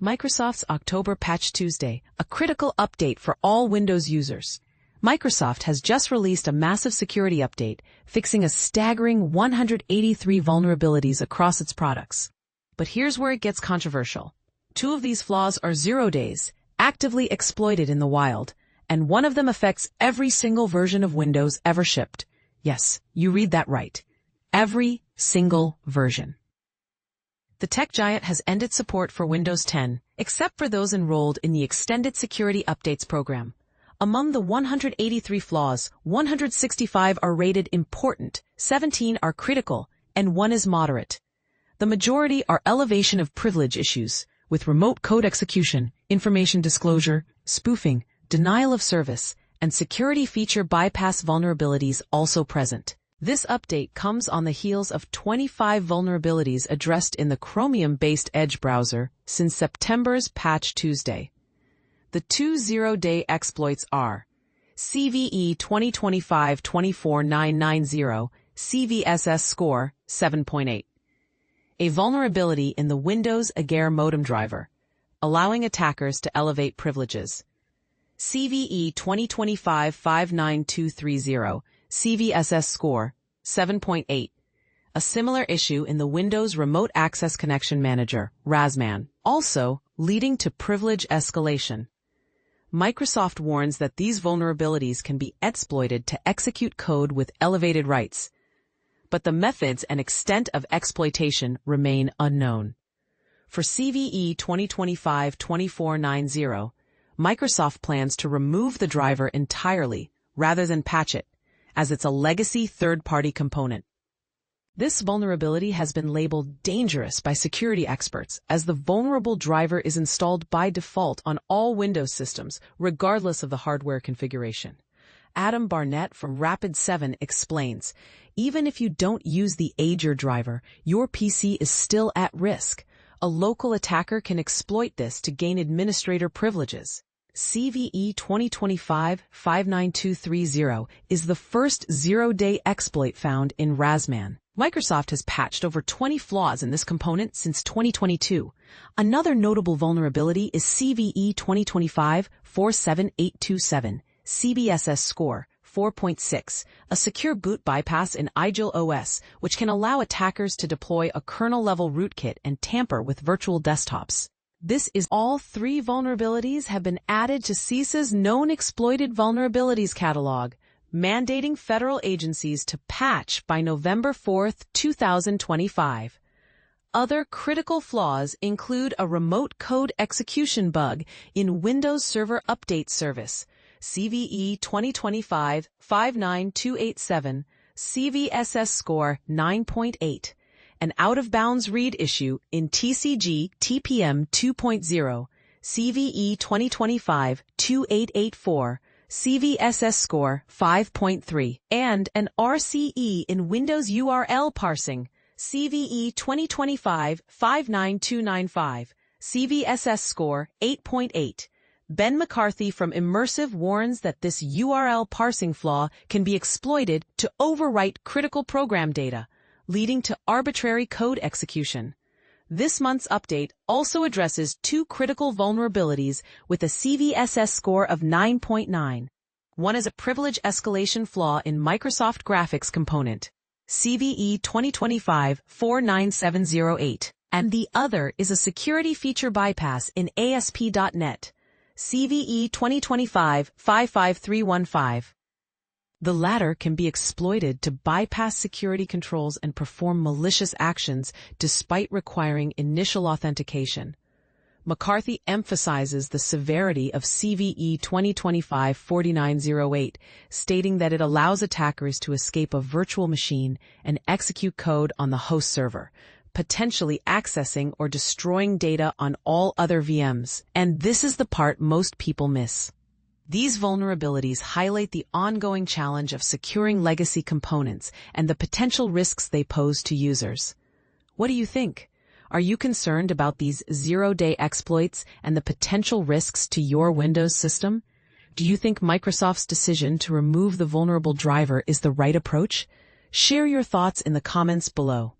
Microsoft's October Patch Tuesday, a critical update for all Windows users. Microsoft has just released a massive security update, fixing a staggering 183 vulnerabilities across its products. But here's where it gets controversial. 2 of these flaws are 0 days, actively exploited in the wild, and one of them affects every single version of Windows ever shipped. Yes, you read that right. Every single version. The tech giant has ended support for Windows 10, except for those enrolled in the Extended Security Updates program. Among the 183 flaws, 165 are rated important, 17 are critical, and 1 is moderate. The majority are elevation of privilege issues, with remote code execution, information disclosure, spoofing, denial of service, and security feature bypass vulnerabilities also present. This update comes on the heels of 25 vulnerabilities addressed in the Chromium-based Edge browser since September's Patch Tuesday. The 2 0-day exploits are CVE 2025-24990 CVSS score 7.8. A vulnerability in the Windows Agere modem driver, allowing attackers to elevate privileges. CVE 2025-59230 CVSS score 7.8. A similar issue in the Windows Remote Access Connection Manager, RASMan, also leading to privilege escalation. Microsoft warns that these vulnerabilities can be exploited to execute code with elevated rights, but the methods and extent of exploitation remain unknown. For CVE 2025-2490, Microsoft plans to remove the driver entirely rather than patch it, as it's a legacy third-party component. This vulnerability has been labeled dangerous by security experts, as the vulnerable driver is installed by default on all Windows systems, regardless of the hardware configuration. Adam Barnett from Rapid7 explains, even if you don't use the Agere driver, your PC is still at risk. A local attacker can exploit this to gain administrator privileges. CVE 2025-59230 is the first 0-day exploit found in RASMan. Microsoft has patched over 20 flaws in this component since 2022. Another notable vulnerability is CVE 2025-47827 CVSS score 4.6, a secure boot bypass in Agere OS, which can allow attackers to deploy a kernel-level rootkit and tamper with virtual desktops. This is all 3 vulnerabilities have been added to CISA's Known Exploited Vulnerabilities catalog, mandating federal agencies to patch by November 4, 2025. Other critical flaws include a remote code execution bug in Windows Server Update Service, CVE 2025-59287, CVSS score 9.8. An out-of-bounds read issue in TCG TPM 2.0, CVE 2025-2884, CVSS score 5.3, and an RCE in Windows URL parsing, CVE 2025-59295, CVSS score 8.8. Ben McCarthy from Immersive warns that this URL parsing flaw can be exploited to overwrite critical program data, leading to arbitrary code execution. This month's update also addresses 2 critical vulnerabilities with a CVSS score of 9.9. One is a privilege escalation flaw in Microsoft Graphics component, CVE 2025-49708, and the other is a security feature bypass in ASP.NET, CVE 2025-55315. The latter can be exploited to bypass security controls and perform malicious actions despite requiring initial authentication. McCarthy emphasizes the severity of CVE 2025-4908, stating that it allows attackers to escape a virtual machine and execute code on the host server, potentially accessing or destroying data on all other VMs. And this is the part most people miss. These vulnerabilities highlight the ongoing challenge of securing legacy components and the potential risks they pose to users. What do you think? Are you concerned about these 0-day exploits and the potential risks to your Windows system? Do you think Microsoft's decision to remove the vulnerable driver is the right approach? Share your thoughts in the comments below.